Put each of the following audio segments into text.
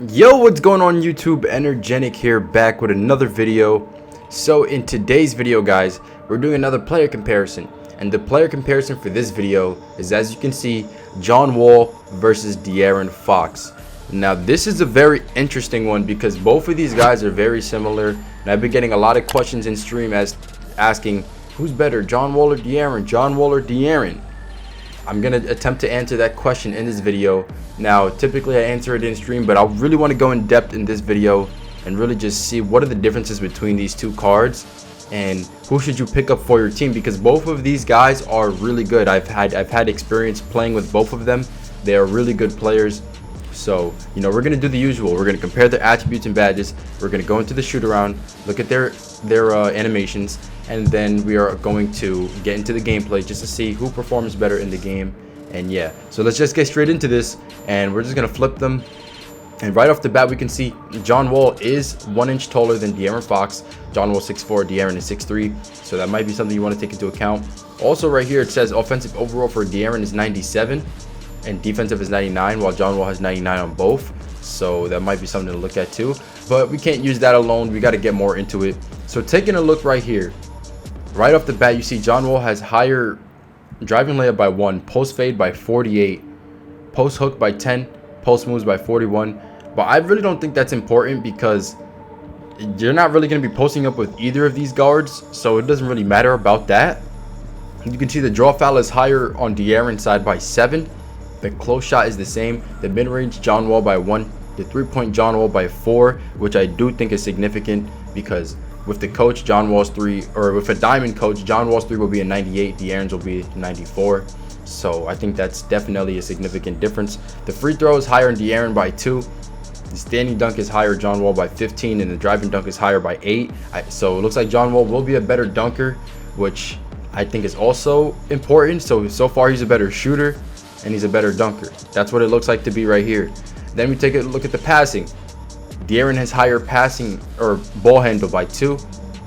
Yo, what's going on YouTube? Energetic here, back with another video. So in today's video, guys, we're doing another player comparison, and the player comparison for this video is, as you can see, John Wall versus De'Aaron Fox. Now this is a very interesting one because both of these guys are very similar, and I've been getting a lot of questions in stream as asking who's better, John Wall or De'Aaron, John Wall or De'Aaron. I'm gonna attempt to answer that question in this video. Now typically I answer it in stream, but I really want to go in depth in this video and really just see what are the differences between these two cards and who should you pick up for your team, because both of these guys are really good. I've had experience playing with both of them. They are really good players. So, you know, we're gonna do the usual. We're gonna compare their attributes and badges. We're gonna go into the shoot around, look at their animations, and then we are going to get into the gameplay just to see who performs better in the game. And yeah, so let's just get straight into this, and we're just gonna flip them. And right off the bat, we can see John Wall is 1 inch taller than De'Aaron Fox. John Wall 6'4", De'Aaron is 6'3", so that might be something you want to take into account. Also right here it says offensive overall for De'Aaron is 97 and defensive is 99, while John Wall has 99 on both, so that might be something to look at too. But we can't use that alone, we got to get more into it. So taking a look right here, right off the bat, you see John Wall has higher driving layup by 1, post fade by 48, post hook by 10, post moves by 41. But I really don't think that's important because you're not really going to be posting up with either of these guards, so it doesn't really matter about that. You can see the draw foul is higher on De'Aaron's side by 7. The close shot is the same. The mid-range, John Wall by 1. The three-point, John Wall by 4, which I do think is significant because with the coach, John Wall's 3, or with a diamond coach, John Wall's 3 will be a 98, De'Aaron's will be 94. So I think that's definitely a significant difference. The free throw is higher on De'Aaron by 2. The standing dunk is higher, John Wall by 15, and the driving dunk is higher by 8. So it looks like John Wall will be a better dunker, which I think is also important. So far he's a better shooter and he's a better dunker. That's what it looks like to be right here. Then we take a look at the passing. De'Aaron has higher passing or ball handle by 2,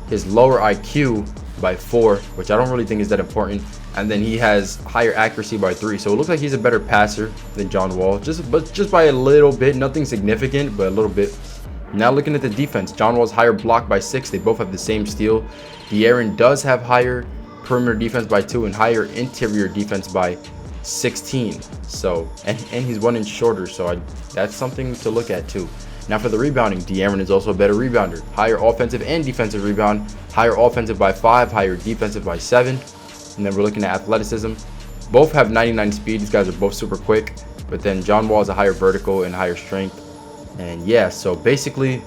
his lower IQ by 4, which I don't really think is that important, and then he has higher accuracy by 3. So it looks like he's a better passer than John Wall, just by a little bit, nothing significant, but a little bit. Now looking at the defense, John Wall's higher block by 6. They both have the same steal. De'Aaron does have higher perimeter defense by 2 and higher interior defense by 16. So and he's 1 inch shorter, so that's something to look at too. Now for the rebounding, De'Aaron is also a better rebounder. Higher offensive and defensive rebound. Higher offensive by 5, higher defensive by 7. And then we're looking at athleticism. Both have 99 speed. These guys are both super quick. But then John Wall has a higher vertical and higher strength. And yeah, so basically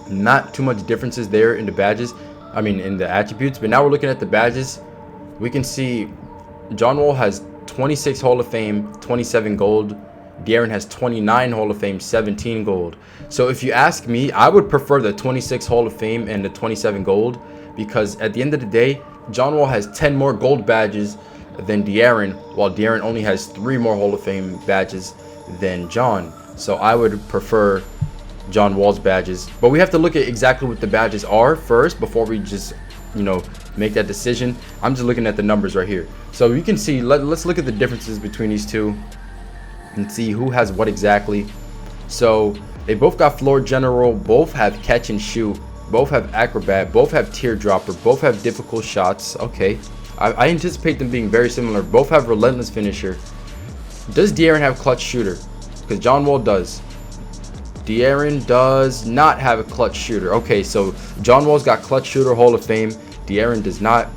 not too much differences there in the badges. I mean in the attributes. But now we're looking at the badges. We can see John Wall has 26 Hall of Fame, 27 gold. De'Aaron has 29 Hall of Fame, 17 gold. So if you ask me, I would prefer the 26 Hall of Fame and the 27 gold, because at the end of the day, John Wall has 10 more gold badges than De'Aaron, while De'Aaron only has 3 more Hall of Fame badges than John. So I would prefer John Wall's badges. But we have to look at exactly what the badges are first before we just, you know, make that decision. I'm just looking at the numbers right here. So you can see, let's look at the differences between these two and see who has what exactly. So they both got floor general, both have catch and shoot, both have acrobat, both have teardropper, both have difficult shots. Okay, I anticipate them being very similar. Both have relentless finisher. Does De'Aaron have clutch shooter? Because John Wall does. De'Aaron does not have a clutch shooter. Okay, so John Wall's got clutch shooter Hall of Fame. De'Aaron does not.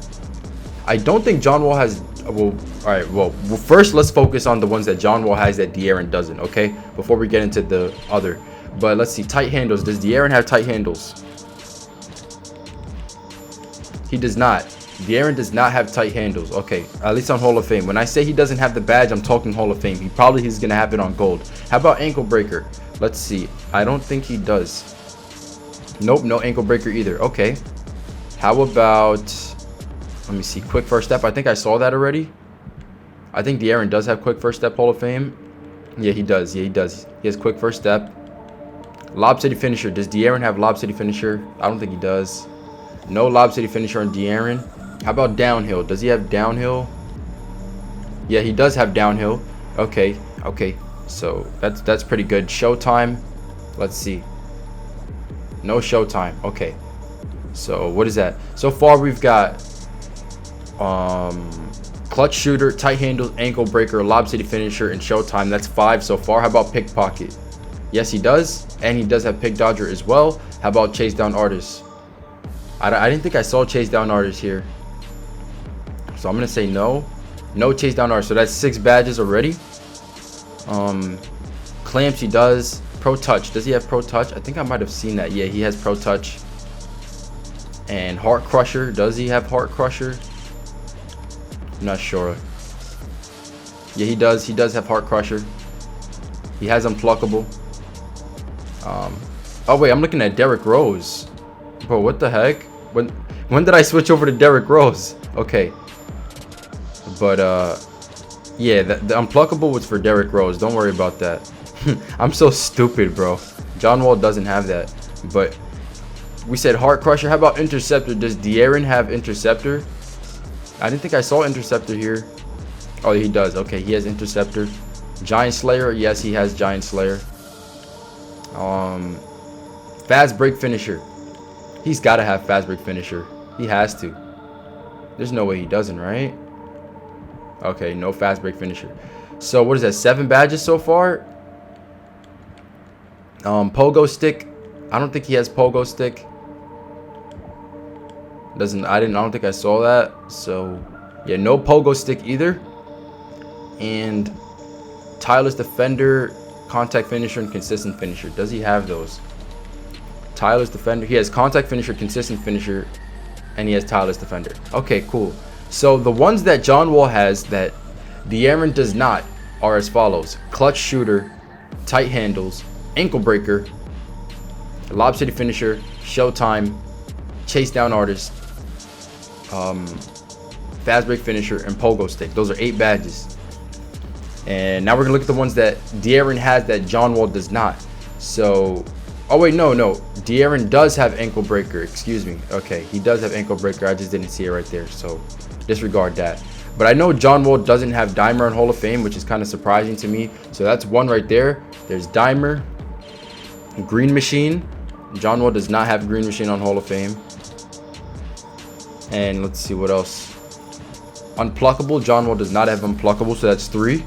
I don't think John Wall has. Well, all right. Well, first let's focus on the ones that John Wall has that De'Aaron doesn't. Okay, before we get into the other. But let's see, tight handles. Does De'Aaron have tight handles? He does not. De'Aaron does not have tight handles. Okay, at least on Hall of Fame. When I say he doesn't have the badge, I'm talking Hall of Fame. He probably is gonna have it on gold. How about ankle breaker? Let's see. I don't think he does. Nope, no ankle breaker either. Okay. How about, let me see, quick first step. I think I saw that already. I think De'Aaron does have quick first step Hall of Fame. Yeah, he does. Yeah, he does. He has quick first step. Lob City finisher. Does De'Aaron have Lob City finisher? I don't think he does. No Lob City finisher on De'Aaron. How about downhill? Does he have downhill? Yeah, he does have downhill. Okay. So that's pretty good. Showtime. Let's see. No Showtime. Okay. So what is that? So far we've got clutch shooter, tight handles, ankle breaker, lob city finisher, and Showtime. That's 5 so far. How about pickpocket? Yes, he does, and he does have pick dodger as well. How about chase down artist? I didn't think I saw chase down artist here, so I'm gonna say no. No chase down artist. So that's 6 badges already. Clamps he does. Pro touch. Does he have pro touch? I think I might have seen that. Yeah, he has pro touch. And heart crusher. Does he have heart crusher? I'm not sure. Yeah, he does. He does have heart crusher. He has unpluckable. Oh wait, I'm looking at Derrick Rose. Bro, what the heck? When did I switch over to Derrick Rose? Okay. But yeah, the unpluckable was for Derrick Rose. Don't worry about that. I'm so stupid, bro. John Wall doesn't have that. But we said heart crusher. How about interceptor? Does De'Aaron have interceptor? I didn't think I saw interceptor here. Oh, he does. Okay, he has interceptor. Giant Slayer. Yes, he has Giant Slayer. Fast break finisher. He's got to have fast break finisher. He has to. There's no way he doesn't, right? Okay, no fast break finisher. So what is that? 7 badges so far. Pogo stick. I don't think he has pogo stick. I don't think I saw that. So yeah, no pogo stick either. And tireless defender, contact finisher, and consistent finisher. Does he have those? Tireless defender. He has contact finisher, consistent finisher, and he has tireless defender. Okay, cool. So the ones that John Wall has that De'Aaron does not are as follows: clutch shooter, tight handles, ankle breaker, lob city finisher, Showtime, chase down artist, fast break finisher, and pogo stick. Those are 8 badges. And now we're gonna look at the ones that De'Aaron has that John Wall does not. So, oh wait, no, De'Aaron does have ankle breaker. Excuse me. Okay, he does have ankle breaker. I just didn't see it right there, so disregard that. But I know John Wall doesn't have Dimer in Hall of Fame, which is kind of surprising to me. So that's 1 right there. There's Dimer, Green Machine. John Wall does not have Green Machine on Hall of Fame. And let's see what else. Unpluckable. John Wall does not have unpluckable, so that's 3.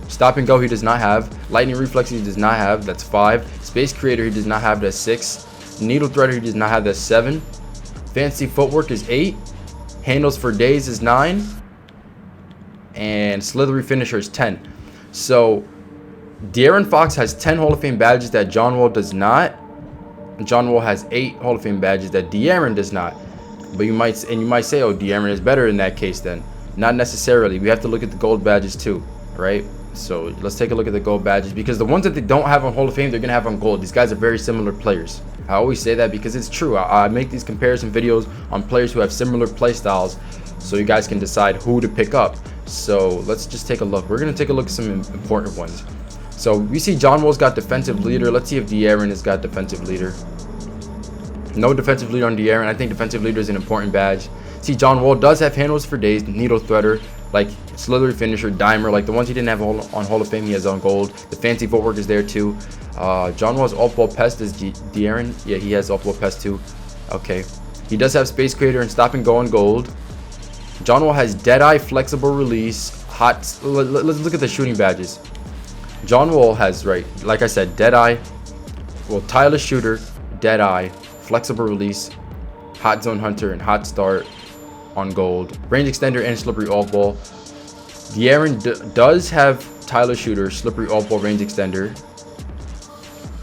Stop and go he does not have. Lightning reflex he does not have. That's 5. Space creator he does not have. That's 6. Needle threader he does not have. That's 7. Fancy footwork is 8. Handles for days is 9. And slithery finisher is 10. So De'Aaron Fox has 10 Hall of Fame badges that John Wall does not. John Wall has 8 Hall of Fame badges that De'Aaron does not. But you might say, oh, De'Aaron is better in that case then. Not necessarily. We have to look at the gold badges too, right? So let's take a look at the gold badges, because the ones that they don't have on Hall of Fame, they're gonna have on gold. These guys are very similar players. I always say that because it's true. I make these comparison videos on players who have similar play styles, so you guys can decide who to pick up. So let's just take a look. We're gonna take a look at some important ones. So we see John Wall's got defensive leader. Let's see if De'Aaron has got defensive leader. No defensive leader on De'Aaron. I think defensive leader is an important badge. See, John Wall does have handles for days, needle threader, like slithery finisher, dimer, like the ones he didn't have on Hall of Fame, he has on gold. The fancy footwork is there too. John Wall's off-ball pest is De'Aaron. Yeah, he has off-ball pest too. Okay. He does have space creator and stop and go on gold. John Wall has Deadeye, flexible release, hot. Let's look at the shooting badges. John Wall has, right, like I said, Deadeye, well, tireless shooter, Deadeye, flexible release, hot zone hunter, and hot start on gold. Range extender and slippery off ball. De'Aaron does have tireless shooter, slippery off ball, range extender.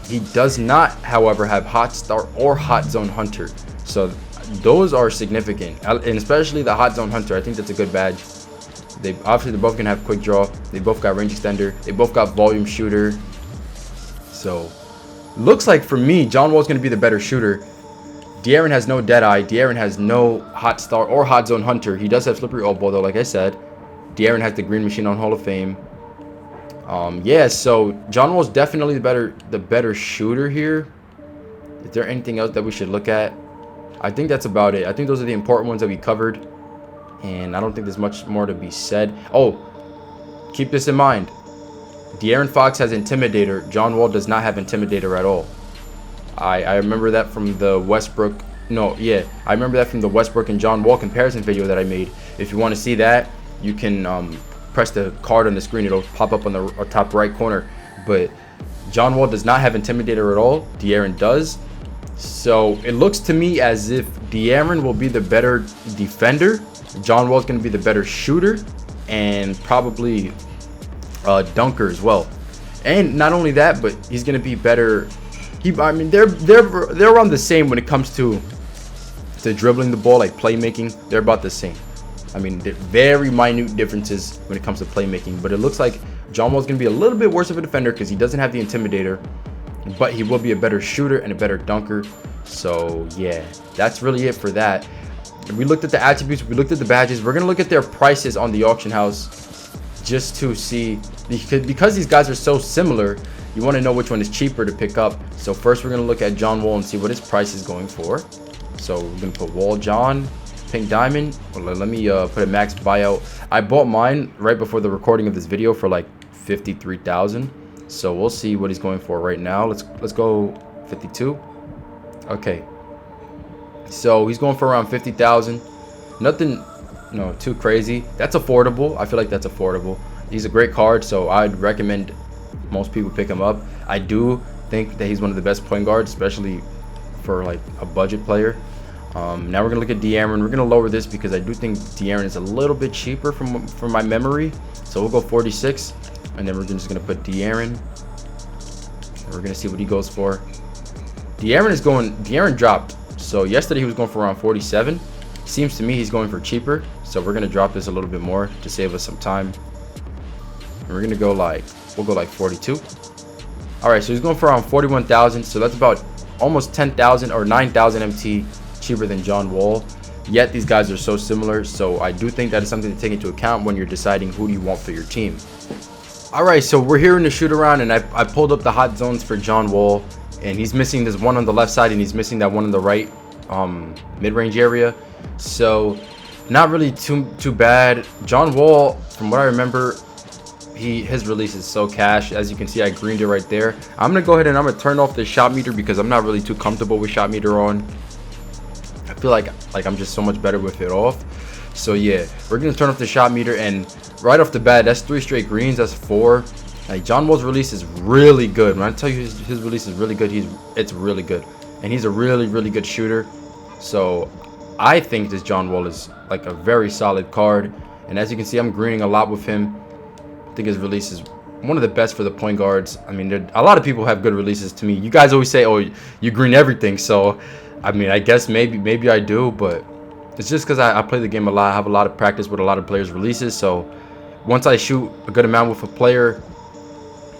He does not, however, have hot start or hot zone hunter. So those are significant, and especially the hot zone hunter. I think that's a good badge. They obviously, they're both gonna have quick draw. They both got range extender. They both got volume shooter. So looks like for me, John Wall's gonna be the better shooter. De'Aaron has no Deadeye. De'Aaron has no hot star or hot zone hunter. He does have slippery off ball though, like I said. De'Aaron has the green machine on Hall of Fame. Yeah, so John Wall's definitely the better shooter here. Is there anything else that we should look at? I think that's about it. I think those are the important ones that we covered, and I don't think there's much more to be said. Oh, keep this in mind. De'Aaron Fox has Intimidator. John Wall does not have Intimidator at all. I remember that from the Westbrook. No, yeah, I remember that from the Westbrook and John Wall comparison video that I made. If you want to see that, you can press the card on the screen. It'll pop up on the top right corner. But John Wall does not have Intimidator at all. De'Aaron does. So it looks to me as if De'Aaron will be the better defender. John Wall is going to be the better shooter and probably dunker as well. And not only that, but he's going to be better. I mean, they're around the same when it comes to dribbling the ball, like playmaking. They're about the same. I mean, they're very minute differences when it comes to playmaking. But it looks like John Wall's going to be a little bit worse of a defender because he doesn't have the Intimidator. But he will be a better shooter and a better dunker. So, yeah, that's really it for that. We looked at the attributes. We looked at the badges. We're going to look at their prices on the auction house just to see. Because these guys are so similar, you want to know which one is cheaper to pick up. So first we're going to look at John Wall and see what his price is going for. So we're going to put Wall John, Pink Diamond. Well, let me put a max buyout. I bought mine right before the recording of this video for like 53,000. So we'll see what he's going for right now. Let's go 52. Okay. So he's going for around 50,000. Nothing, no, too crazy. That's affordable. I feel like that's affordable. He's a great card, so I'd recommend most people pick him up. I do think that he's one of the best point guards, especially for like a budget player. Now we're gonna look at De'Aaron. We're gonna lower this because I do think De'Aaron is a little bit cheaper from my memory. So we'll go 46, and then we're just gonna put De'Aaron. We're gonna see what he goes for. De'Aaron dropped. So yesterday he was going for around 47. Seems to me he's going for cheaper. So we're gonna drop this a little bit more to save us some time. And we're gonna go like, we'll go like 42. All right, so he's going for around 41,000. So that's about almost 10,000 or 9,000 MT cheaper than John Wall. Yet these guys are so similar. So I do think that is something to take into account when you're deciding who do you want for your team. All right, so we're here in the shoot around, and I pulled up the hot zones for John Wall, and he's missing this one on the left side, and he's missing that one on the right mid-range area. So not really too bad. John Wall, from what I remember, his release is so cash. As you can see, I greened it right there. I'm gonna go ahead and I'm gonna turn off the shot meter because I'm not really too comfortable with shot meter on. I feel like I'm just so much better with it off. So yeah, we're gonna turn off the shot meter, and right off the bat, that's 3 straight greens. That's 4. Like, John Wall's release is really good. When I tell you his release is really good, it's really good, and he's a really good shooter. So I think this John Wall is like a very solid card, and as you can see, I'm greening a lot with him. I think his release is one of the best for the point guards. I mean, a lot of people have good releases to me. You guys always say, oh, you green everything. So, I mean, I guess maybe I do, but it's just because I play the game a lot. I have a lot of practice with a lot of players' releases. So, once I shoot a good amount with a player,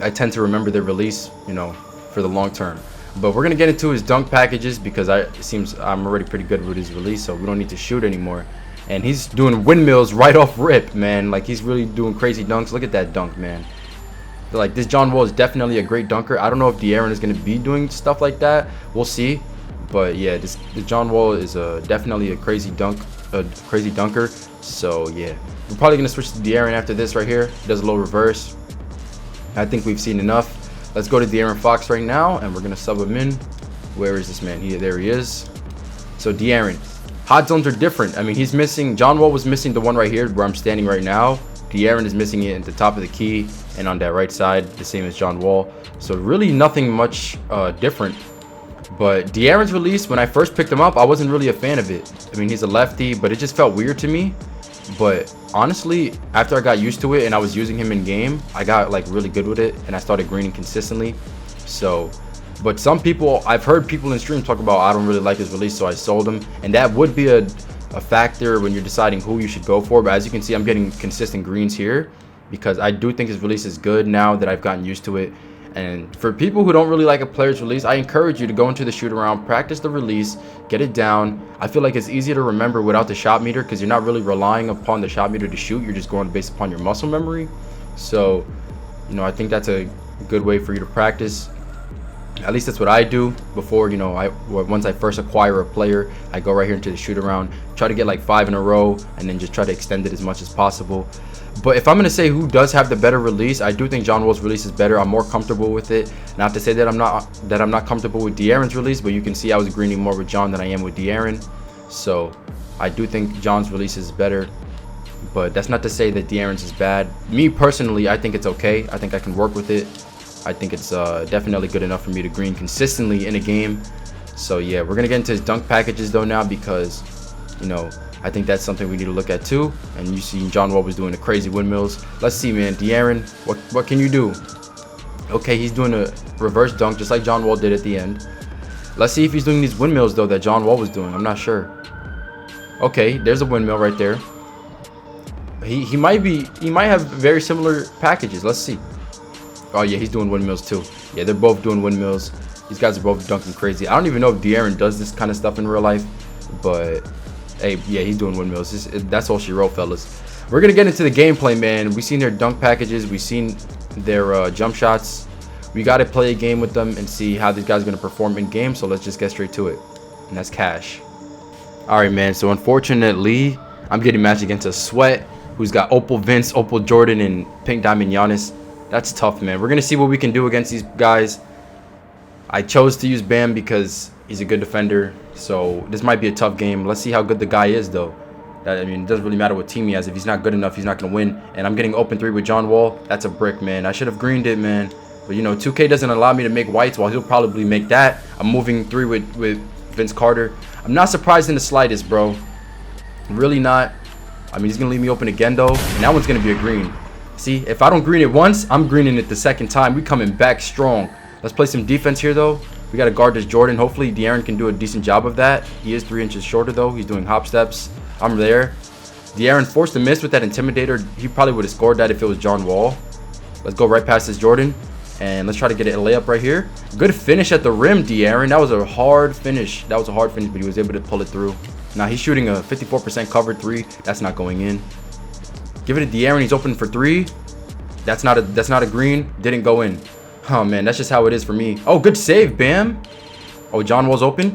I tend to remember their release, you know, for the long term. But we're going to get into his dunk packages because it seems I'm already pretty good with his release, so we don't need to shoot anymore. And he's doing windmills right off rip, man. Like, he's really doing crazy dunks. Look at that dunk, man. Like, this John Wall is definitely a great dunker. I don't know if De'Aaron is going to be doing stuff like that. We'll see. But yeah, this John Wall is definitely a crazy dunker. So yeah, we're probably going to switch to De'Aaron after this right here. He does a little reverse. I think we've seen enough. Let's go to De'Aaron Fox right now, and we're going to sub him in. Where is this man? There he is. So De'Aaron. Hot zones are different. I mean, he's missing. John Wall was missing the one right here where I'm standing right now. De'Aaron is missing it at the top of the key and on that right side, the same as John Wall. So really nothing much different. But De'Aaron's release, when I first picked him up, I wasn't really a fan of it. I mean, he's a lefty, but it just felt weird to me. But honestly, after I got used to it and I was using him in game, I got like really good with it and I started greening consistently. So, but some people, I've heard people in stream talk about, I don't really like his release, so I sold him. And that would be a factor when you're deciding who you should go for. But as you can see, I'm getting consistent greens here because I do think his release is good now that I've gotten used to it. And for people who don't really like a player's release, I encourage you to go into the shoot around, practice the release, get it down. I feel like it's easier to remember without the shot meter because you're not really relying upon the shot meter to shoot. You're just going based upon your muscle memory. So, you know, I think that's a good way for you to practice. At least that's what I do before, you know, once I first acquire a player, I go right here into the shoot around, try to get like 5 in a row, and then just try to extend it as much as possible. But if I'm going to say who does have the better release, I do think John Wall's release is better. I'm more comfortable with it. Not to say that I'm not comfortable with De'Aaron's release, but you can see I was greening more with John than I am with De'Aaron. So I do think John's release is better. But that's not to say that De'Aaron's is bad. Me personally, I think it's okay. I think I can work with it. I think it's definitely good enough for me to green consistently in a game. So yeah, we're going to get into his dunk packages though now, because, you know, I think that's something we need to look at too. And you see John Wall was doing the crazy windmills. Let's see, man. De'Aaron, what can you do? Okay, he's doing a reverse dunk just like John Wall did at the end. Let's see if he's doing these windmills though that John Wall was doing. I'm not sure. Okay, there's a windmill right there. He might have very similar packages. Let's see. Oh yeah, he's doing windmills too. Yeah, they're both doing windmills. These guys are both dunking crazy. I don't even know if De'Aaron does this kind of stuff in real life, but hey, yeah, he's doing windmills. That's all she wrote, fellas. We're gonna get into the gameplay, man. We've seen their dunk packages. We've seen their jump shots. We gotta play a game with them and see how these guys are gonna perform in game. So let's just get straight to it, and that's cash. All right, man. So unfortunately, I'm getting matched against a Sweat who's got Opal Vince, Opal Jordan, and Pink Diamond Giannis. That's tough, man. We're gonna see what we can do against these guys. I chose to use Bam because he's a good defender, so this might be a tough game. Let's see how good the guy is, though. I mean, it doesn't really matter what team he has. If he's not good enough, he's not going to win. And I'm getting open 3 with John Wall. That's a brick, man. I should have greened it, man. But, you know, 2K doesn't allow me to make whites, while he'll probably make that. I'm moving 3 with Vince Carter. I'm not surprised in the slightest, bro. Really not. I mean, he's going to leave me open again, though. And that one's going to be a green. See, if I don't green it once, I'm greening it the second time. We coming back strong. Let's play some defense here, though. We got to guard this Jordan. Hopefully, De'Aaron can do a decent job of that. He is 3 inches shorter, though. He's doing hop steps. I'm there. De'Aaron forced a miss with that Intimidator. He probably would have scored that if it was John Wall. Let's go right past this Jordan. And let's try to get a layup right here. Good finish at the rim, De'Aaron. That was a hard finish. But he was able to pull it through. Now, he's shooting a 54% covered 3. That's not going in. Give it to De'Aaron. He's open for 3. That's not a green. Didn't go in. Oh, man, that's just how it is for me. Oh, good save, Bam. Oh, John Wall's open.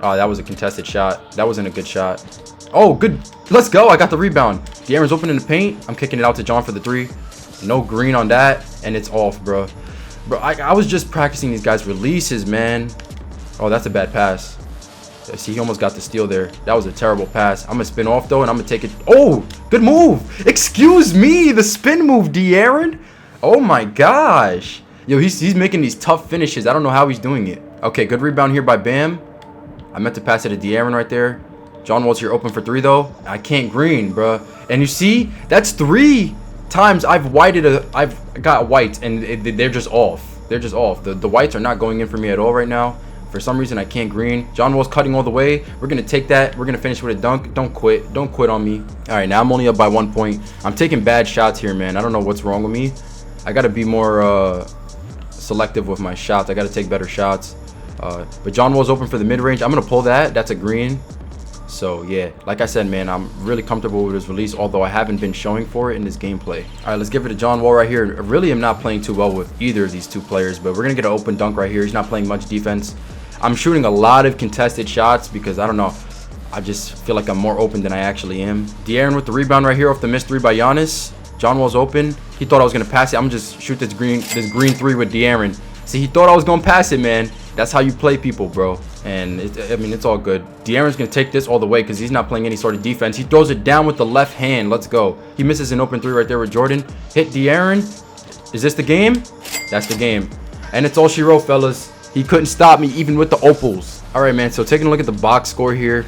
Oh, that was a contested shot. That wasn't a good shot. Oh, good. Let's go. I got the rebound. De'Aaron's open in the paint. I'm kicking it out to John for the 3. No green on that, and it's off, bro. Bro, I was just practicing these guys' releases, man. Oh, that's a bad pass. See, he almost got the steal there. That was a terrible pass. I'm going to spin off, though, and I'm going to take it. Oh, good move. Excuse me, the spin move, De'Aaron. Oh, my gosh. Yo, he's making these tough finishes. I don't know how he's doing it. Okay, good rebound here by Bam. I meant to pass it to De'Aaron right there. John Wall's here open for 3, though. I can't green, bro. And you see, that's 3 times I've got whites, and they're just off. They're just off. The whites are not going in for me at all right now. For some reason, I can't green. John Wall's cutting all the way. We're going to take that. We're going to finish with a dunk. Don't quit. Don't quit on me. All right, now I'm only up by 1 point. I'm taking bad shots here, man. I don't know what's wrong with me. I got to be more selective with my shots. I got to take better shots. But John Wall's open for the mid-range. I'm going to pull that. That's a green. So, yeah, like I said, man, I'm really comfortable with his release, although I haven't been showing for it in this gameplay. All right, let's give it to John Wall right here. I really am not playing too well with either of these 2 players, but we're going to get an open dunk right here. He's not playing much defense. I'm shooting a lot of contested shots because, I don't know, I just feel like I'm more open than I actually am. De'Aaron with the rebound right here off the missed 3 by Giannis. John Wall's open. He thought I was going to pass it. I'm going to just shoot this green 3 with De'Aaron. See, he thought I was going to pass it, man. That's how you play people, bro. And, I mean, it's all good. De'Aaron's going to take this all the way because he's not playing any sort of defense. He throws it down with the left hand. Let's go. He misses an open 3 right there with Jordan. Hit De'Aaron. Is this the game? That's the game. And it's all she wrote, fellas. He couldn't stop me even with the opals. All right, man. So taking a look at the box score here.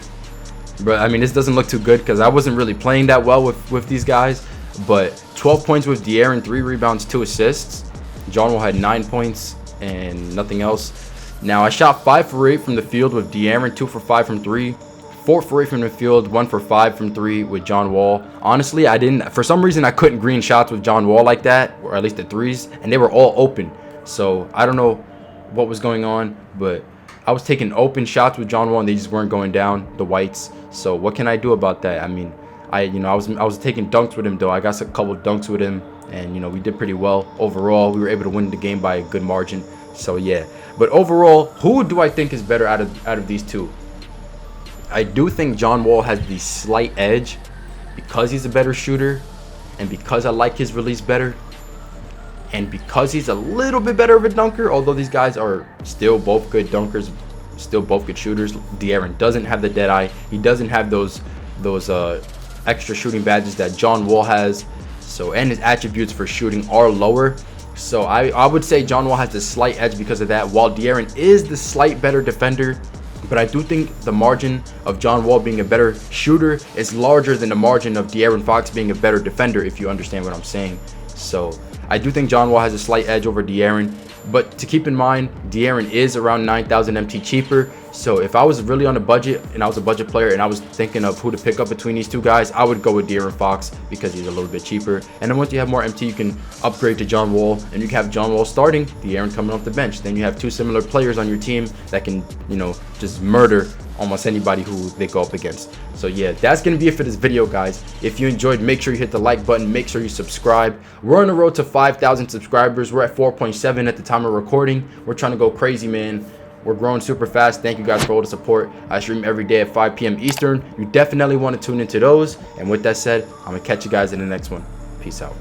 But, I mean, this doesn't look too good because I wasn't really playing that well with these guys. But 12 points with De'Aaron, 3 rebounds, 2 assists. John Wall had 9 points and nothing else. Now, I shot 5 for 8 from the field with De'Aaron, 2 for 5 from 3, 4 for 8 from the field, 1 for 5 from 3 with John Wall. Honestly, for some reason, I couldn't green shots with John Wall like that, or at least the 3s, and they were all open. So, I don't know what was going on, but I was taking open shots with John Wall, and they just weren't going down, the whites. So, what can I do about that? I mean, I was taking dunks with him, though. I got a couple dunks with him, and, you know, we did pretty well. Overall, we were able to win the game by a good margin. So, yeah. But overall, who do I think is better out of these 2? I do think John Wall has the slight edge because he's a better shooter. and because I like his release better, and because he's a little bit better of a dunker, although these guys are still both good dunkers, still both good shooters. De'Aaron doesn't have the dead eye. He doesn't have those extra shooting badges that John Wall has. So, and his attributes for shooting are lower. So I would say John Wall has a slight edge because of that, while De'Aaron is the slight better defender. But I do think the margin of John Wall being a better shooter is larger than the margin of De'Aaron Fox being a better defender, if you understand what I'm saying. So I do think John Wall has a slight edge over De'Aaron. But to keep in mind, De'Aaron is around 9,000 MT cheaper. So if I was really on a budget and I was a budget player and I was thinking of who to pick up between these two guys, I would go with De'Aaron Fox because he's a little bit cheaper. And then once you have more MT, you can upgrade to John Wall, and you can have John Wall starting, De'Aaron coming off the bench. Then you have two similar players on your team that can, you know, just murder almost anybody who they go up against. So yeah, that's gonna be it for this video, guys. If you enjoyed, make sure you hit the like button, make sure you subscribe. We're on the road to 5,000 subscribers. We're at 4.7 at the time of recording. We're trying to go crazy, man. We're growing super fast. Thank you guys for all the support. I stream every day at 5 p.m. Eastern. You definitely want to tune into those. And with that said, I'm gonna catch you guys in the next one. Peace out.